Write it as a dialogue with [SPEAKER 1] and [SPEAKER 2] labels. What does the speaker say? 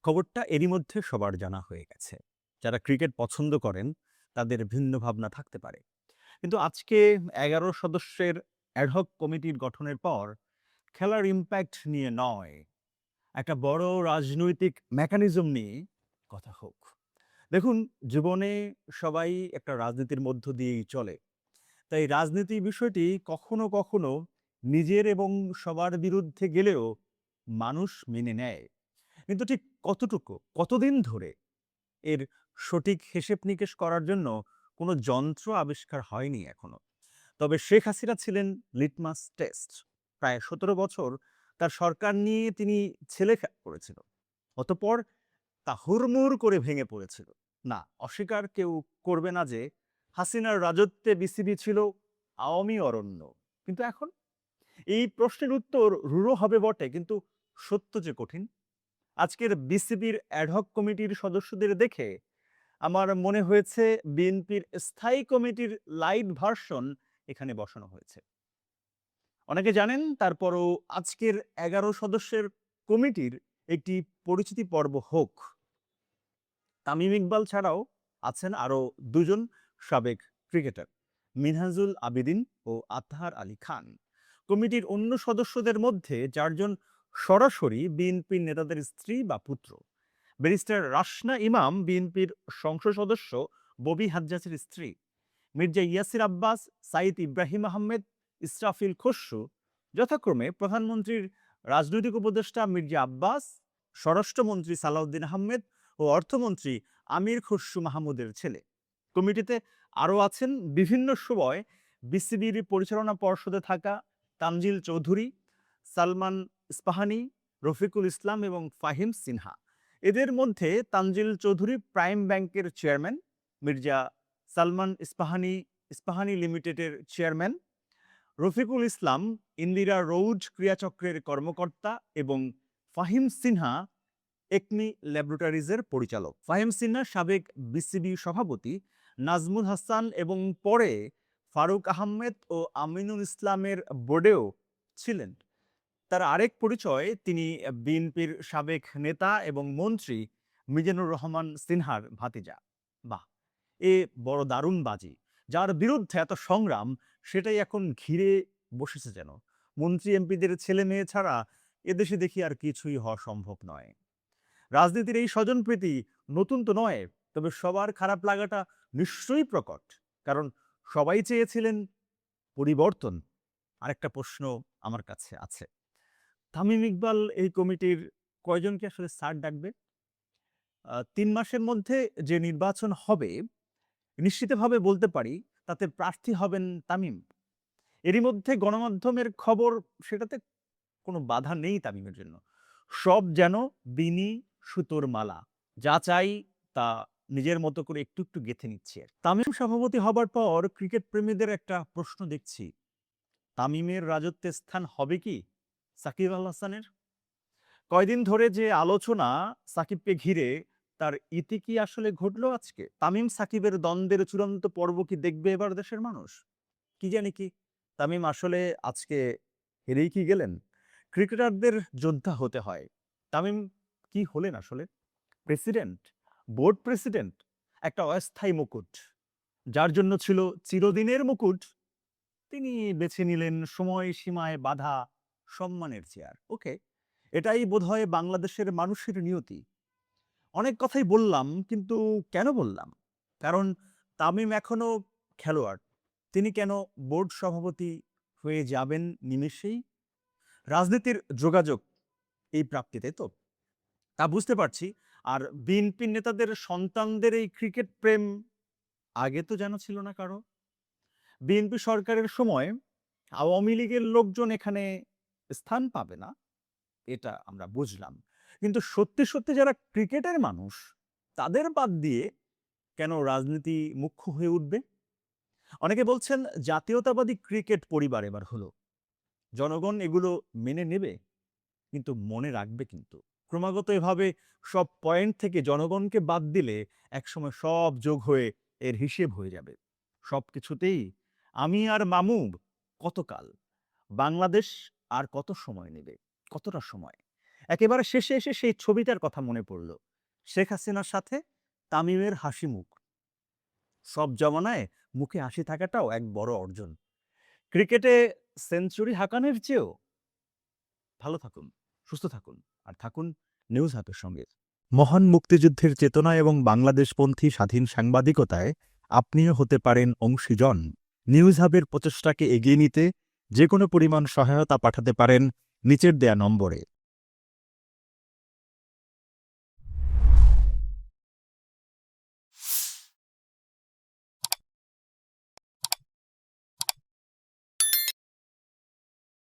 [SPEAKER 1] খবরটা এরই মধ্যে সবার জানা হয়ে গেছে। যারা ক্রিকেট পছন্দ করেন তাদের ভিন্ন ভাবনা থাকতে পারে। কিন্তু আজকে ১১ সদস্যের অ্যাডহক কমিটির গঠনের পর খেলার ইমপ্যাক্ট নিয়ে নয়, একটা বড় রাজনৈতিক মেকানিজম নিয়ে কথা হোক। দেখুন, জীবনে সবাই একটা রাজনীতির মধ্য দিয়েই চলে। তাই রাজনীতি বিষয়টি কখনো কখনো নিজের এবং সবার বিরুদ্ধে গেলেও মানুষ মেনে নেয়। কিন্তু ঠিক কতটুকু, কতদিন ধরে এর সঠিক হিসেব-নিকেশ করার জন্য কোনো যন্ত্র আবিষ্কার হয়নি এখনো। তবে শেখ হাসিনা ছিলেন লিটমাস টেস্ট। প্রায় ১৭ বছর তার সরকার নিয়ে তিনি ছেলেখেলা করেছিল। অতঃপর তা হুড়মুড় করে ভেঙে পড়েছিল। না, অস্বীকার কেউ করবে না যে হাসিনার রাজত্বে বিসিবি ছিল আওয়ামী অরণ্য। কিন্তু এখন এই প্রশ্নের উত্তর রূঢ় হবে বটে, কিন্তু সত্য যে কঠিন। আজকের বিসিবির অ্যাডহক কমিটির সদস্যদের দেখে আমার মনে হয়েছে বিএনপির স্থায়ী কমিটির লাইট ভার্সন এখানে বসানো হয়েছে। অনেকে জানেন, তারপরও আজকের ১১ সদস্যের কমিটির একটি পরিচিতি পর্ব হোক। তামিম ইকবাল ছাড়াও আছেন আরও দুজন সাবেক ক্রিকেটার, মিনহাজুল আবেদিন ও আতহার আলী খান। কমিটির অন্য সদস্যদের মধ্যে ৪ জন সরাসরি বিএনপির নেতাদের স্ত্রী বা পুত্র। ব্যারিস্টার রাশনা ইমাম বিএনপির সংসদ সদস্য ববি হাজ্জাজের স্ত্রী। মির্জা ইয়াসির আব্বাস, সাইদ ইব্রাহিম আহমেদ, ইসরাফিল খসরু যথাক্রমে প্রধানমন্ত্রীর রাজনৈতিক উপদেষ্টা মির্জা আব্বাস, স্বরাষ্ট্রমন্ত্রী সালাউদ্দিন আহমেদ ও অর্থমন্ত্রী আমির খসরু মাহমুদের ছেলে। কমিটিতে আরও আছেন বিভিন্ন সময় বিসিবির পরিচালনা পর্ষদে থাকা তানজিল চৌধুরী, সালমান ইস্পাহানি, রফিকুল ইসলাম এবং ফাহিম সিনহা। এদের মধ্যে তানজিল চৌধুরী প্রাইম ব্যাংকের চেয়ারম্যান, মির্জা সালমান ইস্পাহানি লিমিটেডের চেয়ারম্যান, রফিকুল ইসলাম ইন্দিরা রৌড ক্রিয়াচক্রের কর্মকর্তা এবং ফাহিম সিনহা একমি ল্যাবরেটরিজের পরিচালক। ফাহিম সিনহা সাবেক বিসিবি সভাপতি, নাজমুল হাসান এবং পরে ফারুক আহমেদ ও আমিনুল ইসলামের বোর্ডেও ছিলেন। তার আরেক পরিচয়, তিনি বিএনপির সাবেক নেতা এবং মন্ত্রী মিজানুর রহমান সিনহার ভাতিজা। বাহ! এ বড় দারুণ বাজি। যার বিরুদ্ধে এত সংগ্রাম, সেটাই এখন ঘিরে বসেছে যেন। মন্ত্রী এমপিদের ছেলে মেয়ে ছাড়া এদেশে দেখি আর কিছুই হওয়া সম্ভব নয়। রাজনীতির এই স্বজনপ্রীতি নতুন তো নয়, তবে সবার খারাপ লাগাটা নিশ্চয়ই প্রকট। কারণ সবাই চেয়েছিলেন পরিবর্তন। আরেকটা প্রশ্ন আমার কাছে আছে। তামিম ইকবাল এই কমিটির কয়জনকে আসলে স্যার ডাকবে? ৩ মাসের মধ্যে যে নির্বাচন হবে, নিশ্চিতভাবে বলতে পারি তাতে প্রার্থী হবেন তামিম। এরই মধ্যে গণমাধ্যমের খবর, সেটাতে কোনো বাধা নেই তামিমের জন্য। সব যেন বিনি সুতোর মালা। যা চাই তা নিজের মতো করে একটু একটু গেঁথে নিচ্ছে। তামিম সভাপতি হবার পর ক্রিকেট প্রেমীদের একটা প্রশ্ন দেখছি, তামিমের রাজত্বের স্থান হবে কি সাকিব আল হাসানের? কয়দিন ধরে যে আলোচনা সাকিবকে ঘিরে, তার ইতি কি আসলে ঘটলো আজকে? তামিম সাকিবের দ্বন্দ্বের চূড়ান্ত পর্ব কি দেখবে এবার দেশের মানুষ? কি জানি কি, তামিম আসলে আজকে হেরেই কি গেলেন? ক্রিকেটারদের যোদ্ধা হতে হয়। তামিম কি হলেন আসলে? প্রেসিডেন্ট? Board president? একটা অস্থায়ী মুকুট। যার জন্য ছিল চিরদিনের মুকুট, তিনি বেছে নিলেন সময় সীমায় বাঁধা সম্মানের চেয়ার। ওকে, এটাই বোধহয় বাংলাদেশের মানুষের নিয়তি। অনেক কথাই বললাম, কিন্তু কেন বললাম? কারণ তামিম এখনো খেলোয়াড়। তিনি কেন বোর্ড সভাপতি হয়ে যাবেন নিমেষেই? রাজনীতির যোগাযোগ এই প্রাপ্তিতে তো তা বুঝতে পারছি। আর বিএনপি নেতাদের সন্তানদের এই ক্রিকেট প্রেম আগে তো জানা ছিল না কারো। বিএনপি সরকারের সময় আওয়ামী লীগের লোকজন এখানে স্থান পাবে না, এটা আমরা বুঝলাম। কিন্তু সত্যি সত্যি যারা ক্রিকেটের মানুষ, তাদের বাদ দিয়ে কেন রাজনীতি মুখ্য হয়ে উঠবে? অনেকে বলছেন জাতীয়তাবাদী ক্রিকেট পরিবার এবার হলো। জনগণ এগুলো মেনে নেবে, কিন্তু মনে রাখবে কিন্তু ক্রমাগত এভাবে সব পয়েন্ট থেকে জনগণকে বাদ দিলে একসময় সব যোগ হয়ে এর হিসেব হয়ে যাবে। সবকিছুতেই আমি আর মামুব কতকাল, বাংলাদেশ আর কত সময় নেবে, কতটা সময়? একেবারে শেষে এসে সেই ছবিটার কথা মনে পড়ল। শেখ হাসিনার সাথে তামিমের হাসি মুখ। সব জমানায় মুখে হাসি থাকাটাও এক বড় অর্জন। ক্রিকেটে সেঞ্চুরি হাঁকানোর চেয়েও ভালো থাকুন, সুস্থ থাকুন, আর থাকুন নিউজ হাবের সঙ্গে। মহান মুক্তিযুদ্ধের চেতনা এবং বাংলাদেশপন্থী স্বাধীন সাংবাদিকতায় আপনিও হতে পারেন অংশীজন। নিউজ হাবের প্রচেষ্টাকে এগিয়ে নিতে যে কোনো পরিমাণ সহায়তা পাঠাতে পারেন নিচের দেয়া নম্বরে।